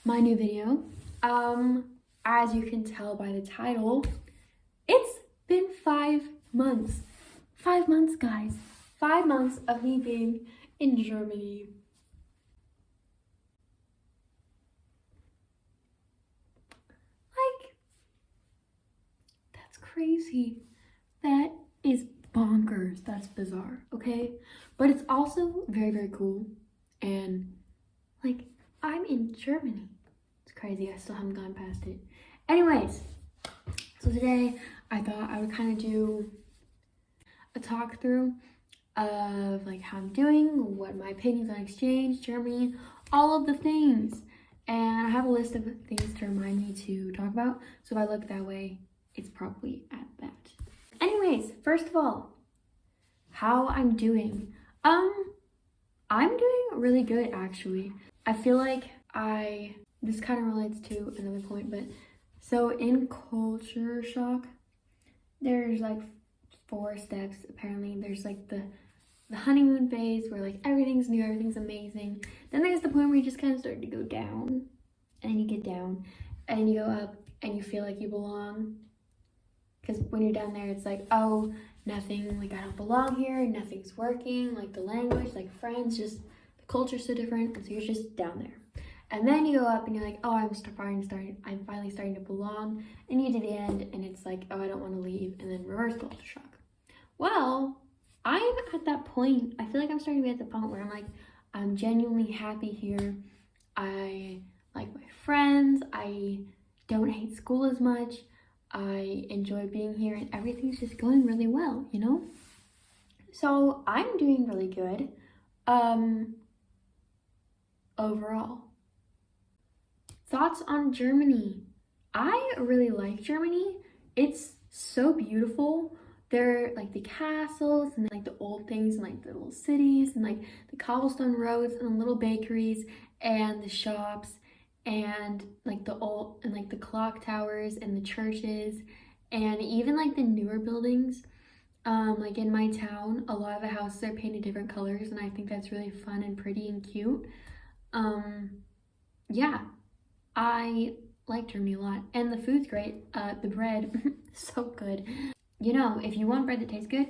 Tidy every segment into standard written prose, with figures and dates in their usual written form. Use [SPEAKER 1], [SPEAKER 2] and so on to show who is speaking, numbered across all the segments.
[SPEAKER 1] my new video. As you can tell by the title, it's been 5 months. 5 months, guys. 5 months of me being in Germany. Like, that's crazy. That is bonkers. That's bizarre, okay? But it's also very, very cool. And, like, I'm in Germany. It's crazy. I still haven't gone past it. Anyways, so today I thought I would kind of do a talk through of like how I'm doing, what my opinions on exchange, Germany, all of the things. And I have a list of things to remind me to talk about. So if I look that way, it's probably at that. Anyways, first of all, how I'm doing. I'm doing really good actually. I feel like this kind of relates to another point, but so in culture shock, there's like 4 steps apparently. There's like the honeymoon phase where like everything's new, everything's amazing. Then there's the point where you just kind of start to go down, and then you get down, and then you go up and you feel like you belong. Because when you're down there, it's like, oh, nothing, like I don't belong here, nothing's working, like the language, like friends, just the culture's so different, and so you're just down there. And then you go up and you're like, oh, I'm finally starting to belong, and you get to the end and it's like, oh, I don't want to leave, and then reverse culture shock. Well, I'm at that point. I feel like I'm starting to be at the point where I'm like, I'm genuinely happy here. I like my friends. I don't hate school as much. I enjoy being here, and everything's just going really well, you know? So I'm doing really good overall. Thoughts on Germany. I really like Germany. It's so beautiful. They're like the castles and like the old things and like the little cities and like the cobblestone roads and the little bakeries and the shops and like the old and like the clock towers and the churches and even like the newer buildings. Like in my town, a lot of the houses are painted different colors, and I think that's really fun and pretty and cute. Yeah, I like Germany a lot, and the food's great. The bread, so good. You know, if you want bread that tastes good,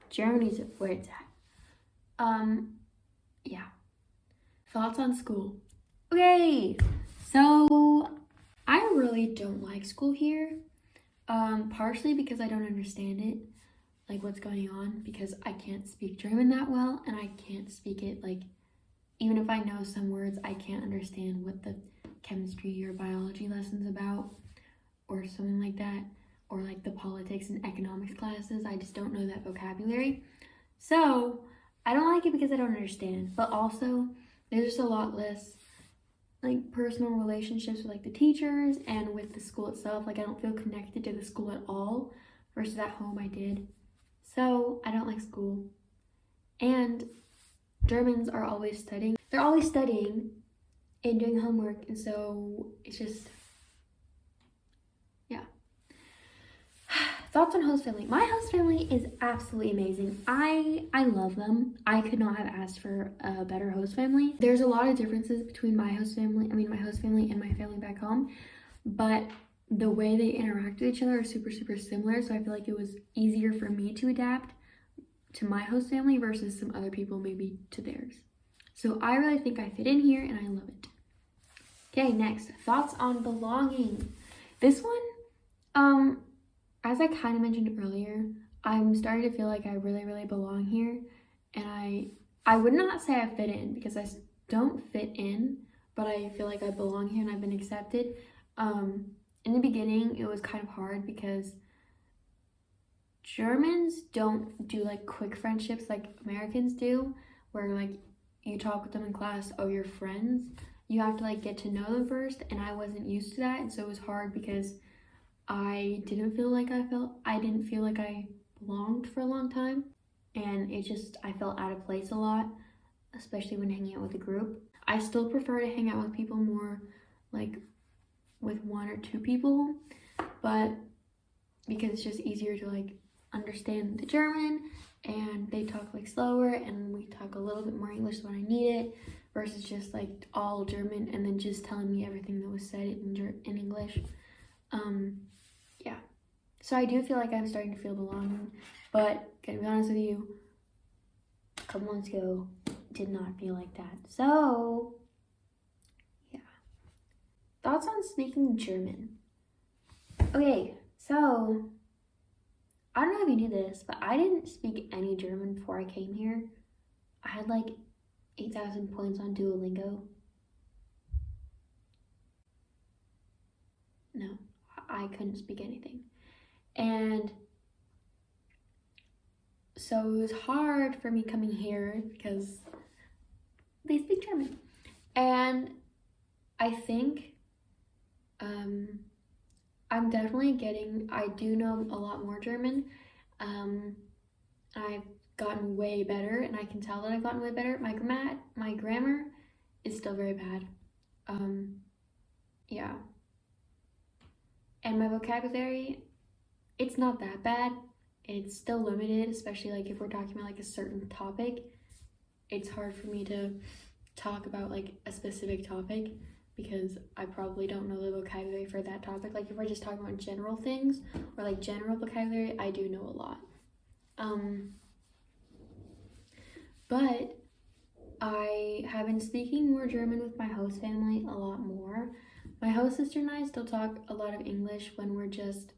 [SPEAKER 1] Germany's where it's at. Yeah. Thoughts on school. Okay, so I really don't like school here. Partially because I don't understand it, like what's going on, because I can't speak German that well, and I can't speak it, like, even if I know some words, I can't understand what the chemistry or biology lesson's about, or something like that, or like the politics and economics classes. I just don't know that vocabulary. So I don't like it because I don't understand, but also there's just a lot less like personal relationships with like the teachers and with the school itself. Like I don't feel connected to the school at all, versus at home I did. So I don't like school. And Germans are always studying. They're always studying and doing homework, and so it's just, yeah. Thoughts on host family. My host family is absolutely amazing. I love them. I could not have asked for a better host family. There's a lot of differences between my host family and my family back home, but the way they interact with each other are super, super similar, so I feel like it was easier for me to adapt to my host family versus some other people maybe to theirs. So I really think I fit in here, and I love it. Okay, next, thoughts on belonging. This one, as I kind of mentioned earlier, I'm starting to feel like I really, really belong here, and I would not say I fit in, because I don't fit in, but I feel like I belong here and I've been accepted. In the beginning, it was kind of hard because Germans don't do like quick friendships like Americans do, where like you talk with them in class, oh, you're friends. You have to like get to know them first, and I wasn't used to that, and so it was hard because I didn't feel like I belonged for a long time, and I felt out of place a lot, especially when hanging out with a group. I still prefer to hang out with people more like with 1 or 2 people, but because it's just easier to like understand the German, and they talk like slower, and we talk a little bit more English when I need it. versus just like all German and then just telling me everything that was said in English. Yeah. So I do feel like I'm starting to feel belonging, but gonna be honest with you, a couple months ago, did not feel like that. So, yeah. Thoughts on speaking German? Okay, so I don't know if you knew this, but I didn't speak any German before I came here. I had like 8,000 points on Duolingo. No, I couldn't speak anything. And so it was hard for me coming here because they speak German. And I think I'm definitely I do know a lot more German. I've gotten way better, and I can tell that I've gotten way better. My grammar is still very bad. Yeah. And my vocabulary, it's not that bad. It's still limited, especially like if we're talking about like a certain topic. It's hard for me to talk about like a specific topic because I probably don't know the vocabulary for that topic. Like if we're just talking about general things or like general vocabulary, I do know a lot. But I have been speaking more German with my host family a lot more. My host sister and I still talk a lot of English when we're just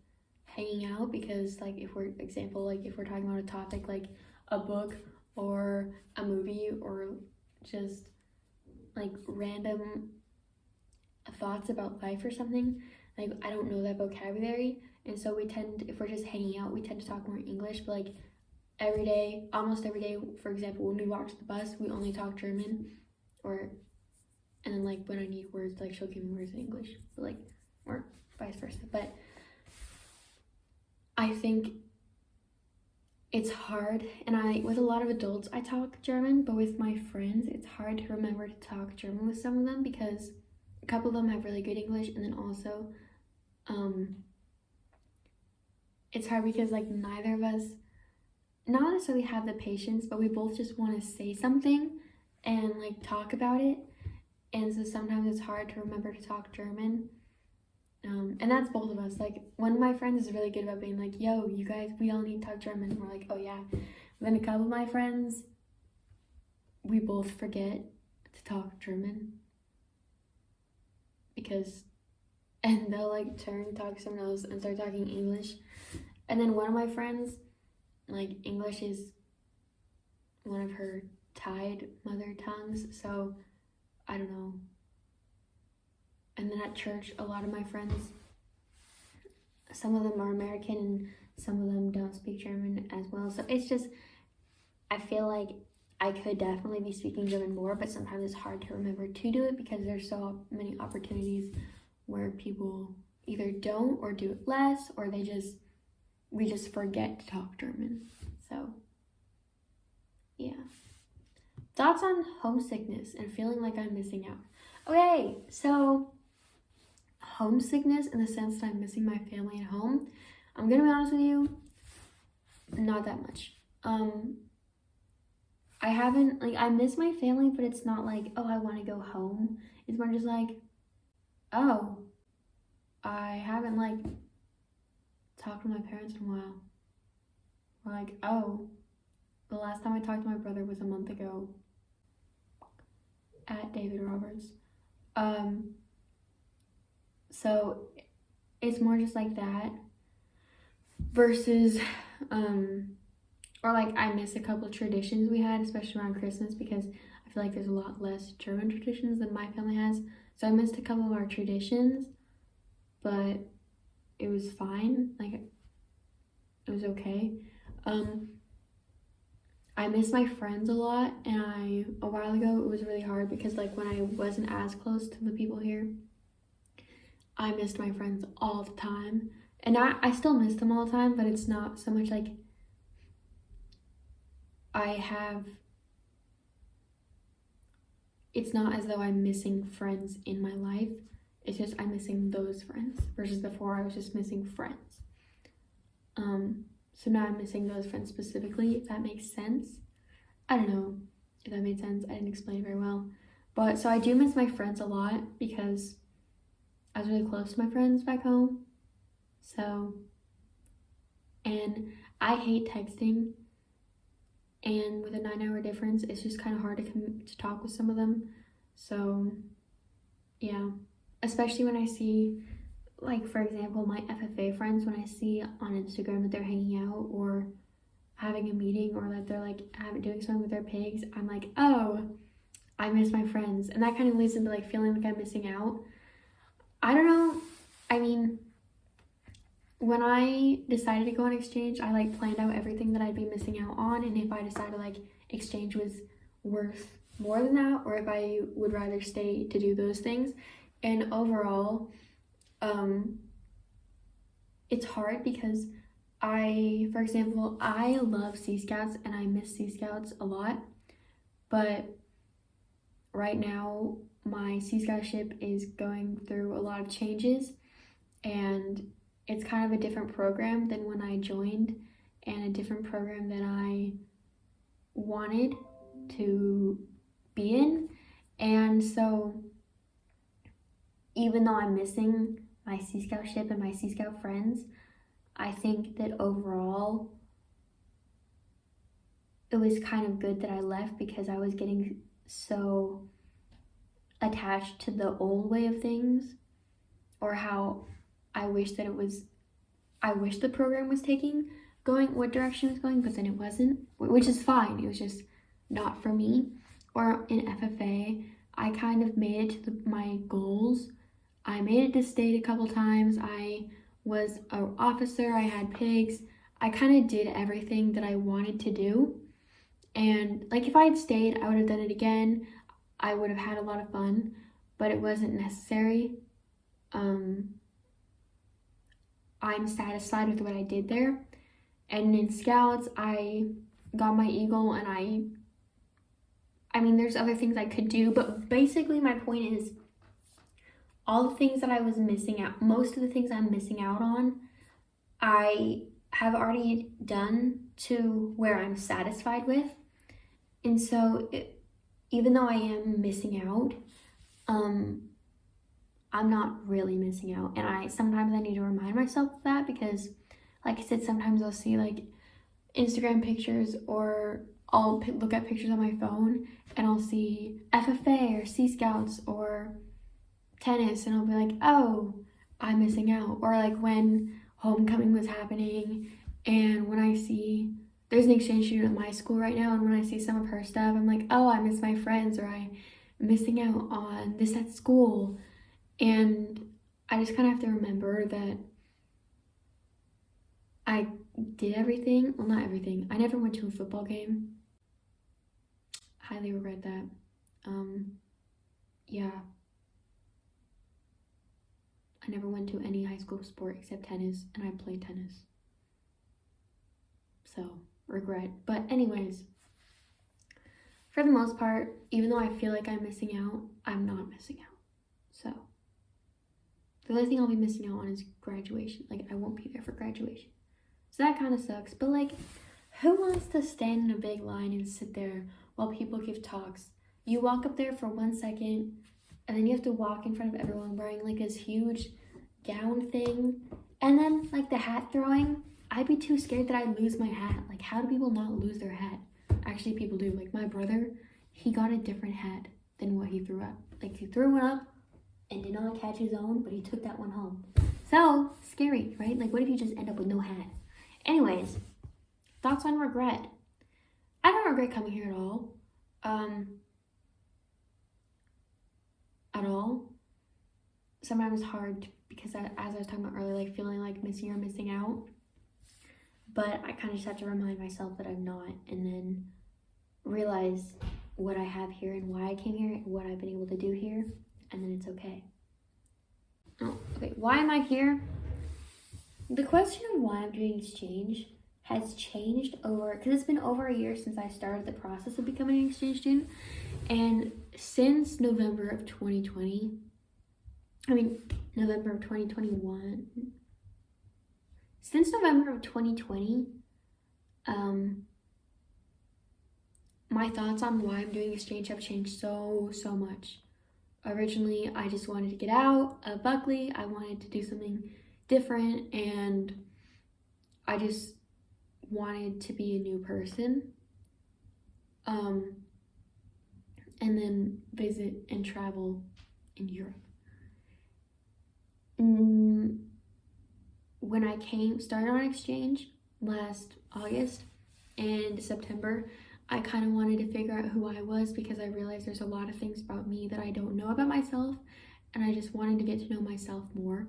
[SPEAKER 1] hanging out because like if we're talking about a topic like a book or a movie or just like random thoughts about life or something, like I don't know that vocabulary, and so if we're just hanging out, we tend to talk more English. But like almost every day, for example, when we walk to the bus, we only talk German, and then like when I need words, like she'll give me words in English, but like or vice versa. But I think it's hard, and with a lot of adults I talk German, but with my friends it's hard to remember to talk German with some of them because a couple of them have really good English, and then also it's hard because like neither of us not necessarily have the patience, but we both just want to say something and like talk about it, and so sometimes it's hard to remember to talk German. And that's both of us. Like one of my friends is really good about being like, yo, you guys, we all need to talk German, and we're like, oh yeah. Then a couple of my friends, we both forget to talk German and they'll like talk to someone else and start talking English. And then one of my friends, like English is one of her tied mother tongues, so I don't know. And then at church, a lot of my friends, some of them are American and some of them don't speak German as well. So it's just, I feel like I could definitely be speaking German more, but sometimes it's hard to remember to do it because there's so many opportunities where people either don't or do it less, or we just forget to talk German. So, yeah. Thoughts on homesickness and feeling like I'm missing out. Okay, so homesickness in the sense that I'm missing my family at home. I'm gonna be honest with you, not that much. I miss my family, but it's not like, oh, I want to go home. It's more just like, oh, I haven't like talked to my parents in a while. Or like, oh, the last time I talked to my brother was a month ago at David Roberts. So it's more just like that versus or like I miss a couple of traditions we had, especially around Christmas, because I feel like there's a lot less German traditions than my family has. So I missed a couple of our traditions, but it was fine. Like it was okay. I miss my friends a lot, and a while ago it was really hard because like when I wasn't as close to the people here, I missed my friends all the time. And I still miss them all the time, but it's not so much like it's not as though I'm missing friends in my life. It's just I'm missing those friends versus before I was just missing friends. So now I'm missing those friends specifically, if that makes sense. I don't know if that made sense. I didn't explain it very well. But so I do miss my friends a lot because I was really close to my friends back home. So, and I hate texting. And with a 9-hour difference, it's just kind of hard to talk with some of them. So, yeah. Especially when I see, like, for example, my FFA friends, when I see on Instagram that they're hanging out or having a meeting or that they're, like, doing something with their pigs, I'm like, oh, I miss my friends. And that kind of leads into, like, feeling like I'm missing out. I don't know. I mean, when I decided to go on exchange, I like planned out everything that I'd be missing out on, and if I decided like exchange was worth more than that, or if I would rather stay to do those things. And overall, it's hard because for example, I love Sea Scouts and I miss Sea Scouts a lot, but right now my Sea Scout ship is going through a lot of changes, and it's kind of a different program than when I joined, and a different program that I wanted to be in. And so even though I'm missing my Sea Scout ship and my Sea Scout friends, I think that overall it was kind of good that I left, because I was getting so attached to the old way of things, or how I wish the program was going what direction it was going, but then it wasn't, which is fine. It was just not for me. Or in FFA, I kind of made it to my goals. I made it to state a couple times. I was an officer, I had pigs. I kind of did everything that I wanted to do. And like if I had stayed, I would have done it again. I would have had a lot of fun, but it wasn't necessary. I'm satisfied with what I did there. And in Scouts, I got my Eagle, and I mean, there's other things I could do, but basically my point is all the things that I was missing out, most of the things I'm missing out on, I have already done to where I'm satisfied with. And so even though I am missing out, I'm not really missing out. And sometimes I need to remind myself of that, because like I said, sometimes I'll see like Instagram pictures, or I'll look at pictures on my phone and I'll see FFA or Sea Scouts or tennis, and I'll be like, oh, I'm missing out. Or like when homecoming was happening, and when I see there's an exchange student at my school right now, and when I see some of her stuff, I'm like, oh, I miss my friends, or I'm missing out on this at school. And I just kind of have to remember that I did everything. Well, not everything. I never went to a football game. Highly regret that. Yeah. I never went to any high school sport except tennis, and I played tennis. So, regret. But anyways, for the most part, even though I feel like I'm missing out, I'm not missing out. So, the only thing I'll be missing out on is graduation. Like, I won't be there for graduation. So that kind of sucks. But like, who wants to stand in a big line and sit there while people give talks? You walk up there for 1 second, and then you have to walk in front of everyone wearing like this huge gown thing. And then like the hat throwing, I'd be too scared that I'd lose my hat. Like, how do people not lose their hat? Actually, people do. Like my brother, he got a different hat than what he threw up. Like, he threw one up and did not catch his own, but he took that one home. So, scary, right? Like, what if you just end up with no hat? Anyways, thoughts on regret. I don't regret coming here at all. At all. Sometimes it's hard because as I was talking about earlier, like feeling like missing or missing out. But I kind of just have to remind myself that I'm not, and then realize what I have here and why I came here and what I've been able to do here, and then it's okay. Oh, okay, why am I here? The question of why I'm doing exchange has changed because it's been over a year since I started the process of becoming an exchange student. And since November of 2021, since November of 2020, my thoughts on why I'm doing exchange have changed so much. Originally, I just wanted to get out of Buckley. I wanted to do something different, and I just wanted to be a new person. And then visit and travel in Europe. When I started on exchange last August and September, I kind of wanted to figure out who I was, because I realized there's a lot of things about me that I don't know about myself, and I just wanted to get to know myself more.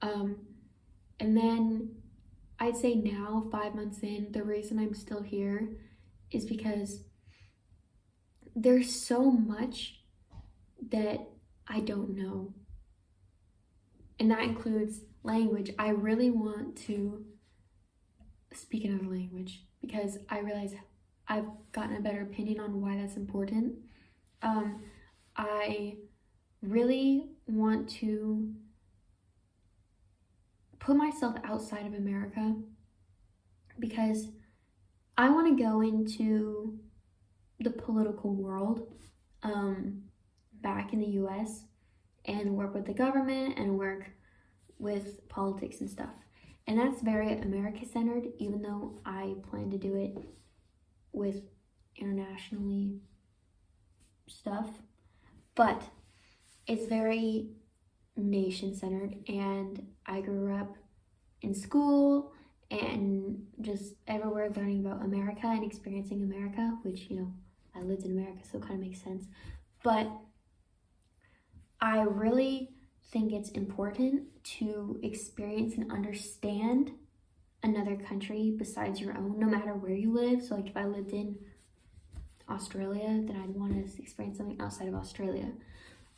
[SPEAKER 1] And then I'd say now, 5 months in, the reason I'm still here is because there's so much that I don't know. And that includes language. I really want to speak another language, because I realize I've gotten a better opinion on why that's important. I really want to put myself outside of America, because I want to go into the political world back in the US and work with the government and work with politics and stuff. And that's very America-centered, even though I plan to do it with internationally stuff. But it's very nation-centered, and I grew up in school and just everywhere learning about America and experiencing America, which, you know, I lived in America, so it kind of makes sense. But I really think it's important to experience and understand another country besides your own, no matter where you live. So like if I lived in Australia, then I'd want to experience something outside of Australia.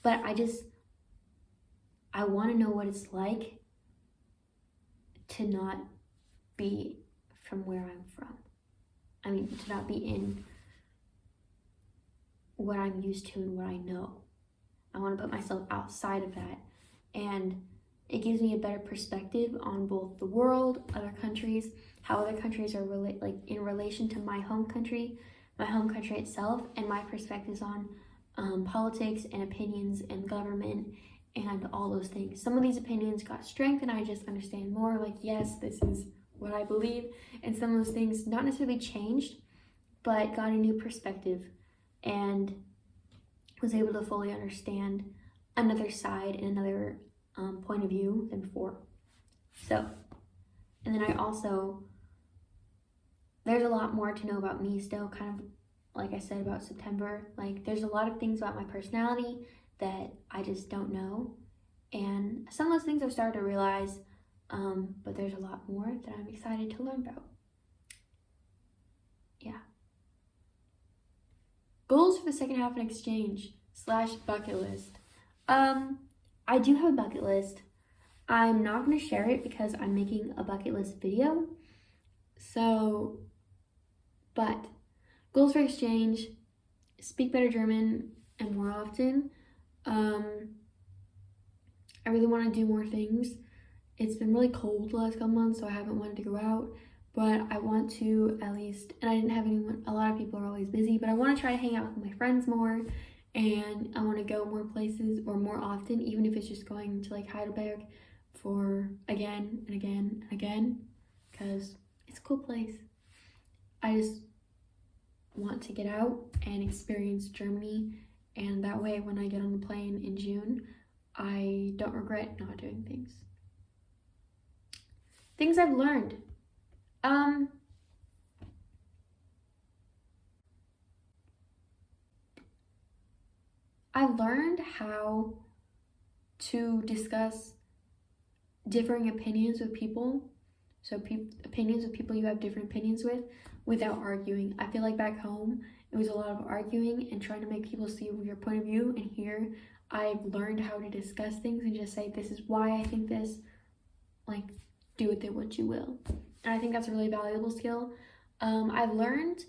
[SPEAKER 1] But I want to know what it's like to not be from where I'm from. I mean, to not be in what I'm used to and what I know. I want to put myself outside of that, and it gives me a better perspective on both the world, other countries, how other countries are in relation to my home country itself, and my perspectives on politics and opinions and government and all those things. Some of these opinions got strengthened, I just understand more, like, yes, this is what I believe, and some of those things not necessarily changed, but got a new perspective and was able to fully understand another side and another point of view than before. So, and then there's a lot more to know about me still, kind of like I said about September. Like, there's a lot of things about my personality that I just don't know, and some of those things I've started to realize, but there's a lot more that I'm excited to learn about. Yeah. Goals for the second half of exchange / bucket list. I do have a bucket list. I'm not going to share it because I'm making a bucket list video. So, but goals for exchange: speak better German and more often. I really want to do more things. It's been really cold the last couple months, so I haven't wanted to go out, but I want to at least, and I didn't have anyone, a lot of people are always busy, but I want to try to hang out with my friends more, and I want to go more places or more often, even if it's just going to like Heidelberg for again and again and again, because it's a cool place. I just want to get out and experience Germany, and that way when I get on the plane in June, I don't regret not doing things. Things I've learned. I've learned how to discuss differing opinions with people. So opinions of people you have different opinions with, without arguing. I feel like back home, it was a lot of arguing and trying to make people see your point of view. And here, I've learned how to discuss things and just say, this is why I think this, like, do with it what you will. And I think that's a really valuable skill. I've learned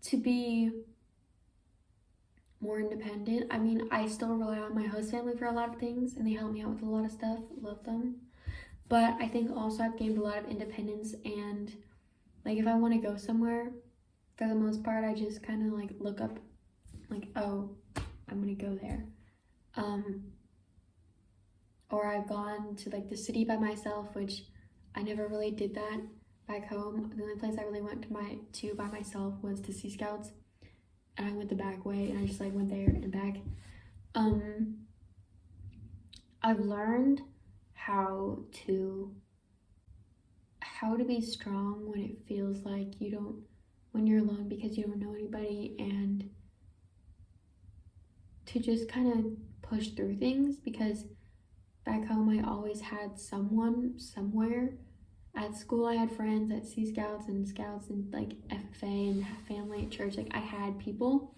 [SPEAKER 1] to be more independent. I mean, I still rely on my host family for a lot of things, and they help me out with a lot of stuff. Love them. But I think also I've gained a lot of independence, and like if I want to go somewhere, for the most part, I just kind of like look up, like, oh, I'm gonna go there. Or I've gone to like the city by myself, which I never really did that back home. The only place I really went to by myself was to Sea Scouts, and I went the back way, and I just like went there and back. I've learned how to be strong when it feels like when you're alone because you don't know anybody, and to just kind of push through things, because back home I always had someone somewhere. At school I had friends at Sea Scouts and Scouts and like FFA and family at church. Like I had people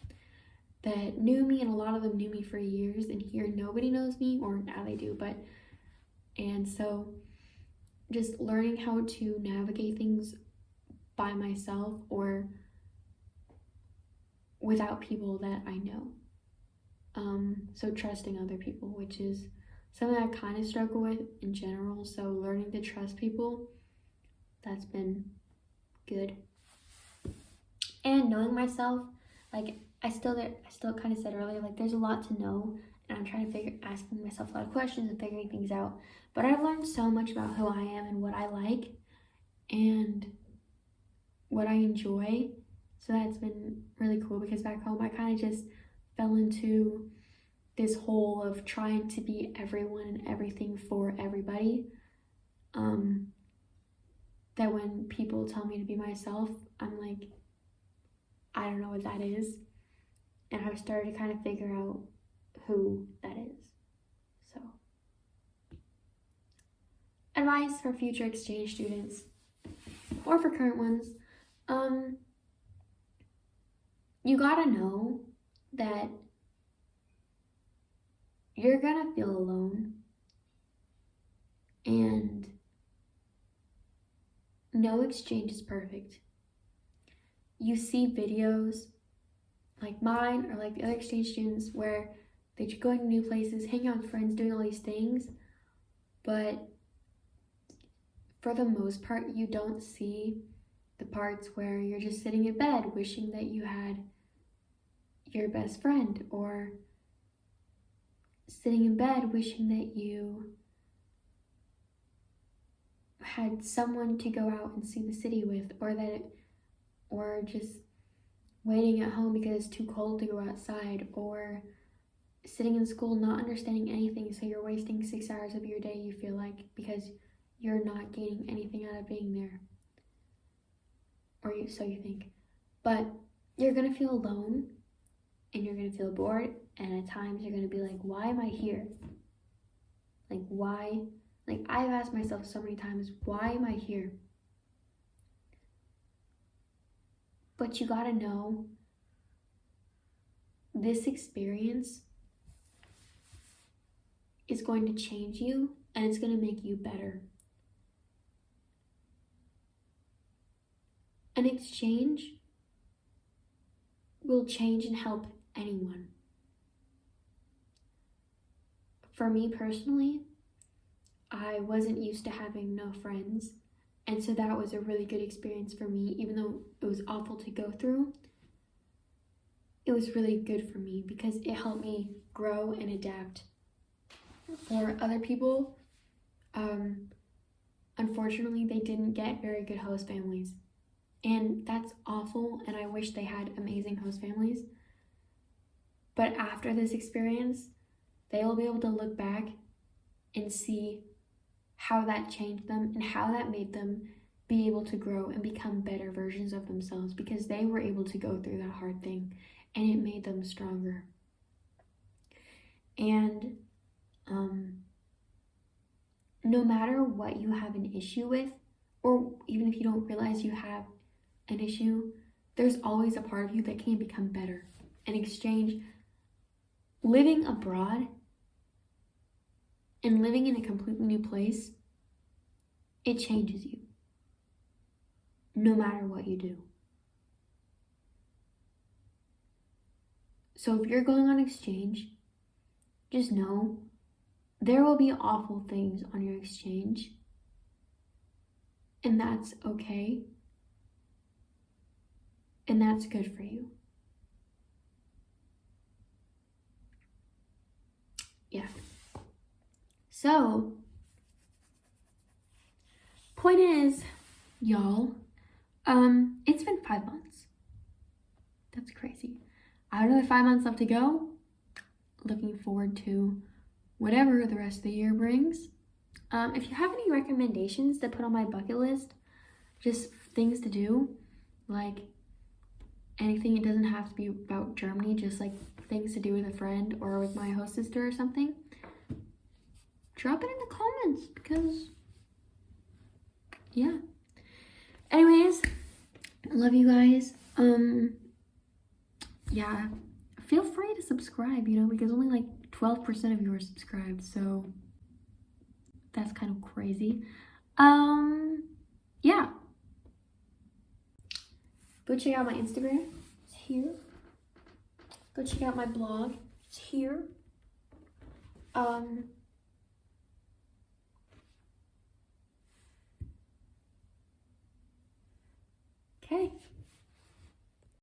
[SPEAKER 1] that knew me, and a lot of them knew me for years, and here nobody knows me, or now they do, and so just learning how to navigate things by myself or without people that I know. So trusting other people, which is something I kind of struggle with in general. So learning to trust people, that's been good. And knowing myself, like I still kind of said earlier, like there's a lot to know, and I'm trying to asking myself a lot of questions and figuring things out. But I've learned so much about who I am and what I like and what I enjoy. So that's been really cool, because back home I kind of just fell into this hole of trying to be everyone and everything for everybody. That when people tell me to be myself, I'm like, I don't know what that is. And I've started to kind of figure out who that is. So, advice for future exchange students, or for current ones, you gotta know that you're gonna feel alone, and no exchange is perfect. You see videos like mine or like the other exchange students where they're going to new places, hanging out with friends, doing all these things, but for the most part, you don't see the parts where you're just sitting in bed wishing that you had your best friend, or sitting in bed wishing that you had someone to go out and see the city with, or just waiting at home because it's too cold to go outside, or sitting in school not understanding anything, so you're wasting 6 hours of your day, you feel like, because you're not gaining anything out of being there, so you think. But you're gonna feel alone, and you're gonna feel bored, and at times you're gonna be like, why am I here? Like, why? Like, I've asked myself so many times, why am I here? But you gotta know, this experience is going to change you, and it's gonna make you better. An exchange will change and help anyone. For me personally, I wasn't used to having no friends, and so that was a really good experience for me. Even though it was awful to go through, it was really good for me because it helped me grow and adapt. For other people, unfortunately, they didn't get very good host families, and that's awful, and I wish they had amazing host families. But after this experience, they will be able to look back and see how that changed them and how that made them be able to grow and become better versions of themselves, because they were able to go through that hard thing and it made them stronger. And no matter what you have an issue with, or even if you don't realize you have an issue, there's always a part of you that can become better. In exchange, living abroad and living in a completely new place, it changes you, no matter what you do. So if you're going on exchange, just know there will be awful things on your exchange, and that's okay. and that's good for you. Yeah. So, point is, y'all, it's been 5 months. That's crazy. I have another 5 months left to go. Looking forward to whatever the rest of the year brings. If you have any recommendations to put on my bucket list, just things to do, like anything, it doesn't have to be about Germany, just like things to do with a friend or with my host sister or something, drop it in the comments because, yeah. Anyways, I love you guys. Yeah, feel free to subscribe, you know, because only like 12% of you are subscribed, so that's kind of crazy. Yeah. Go check out my Instagram. It's here. Go check out my blog. It's here.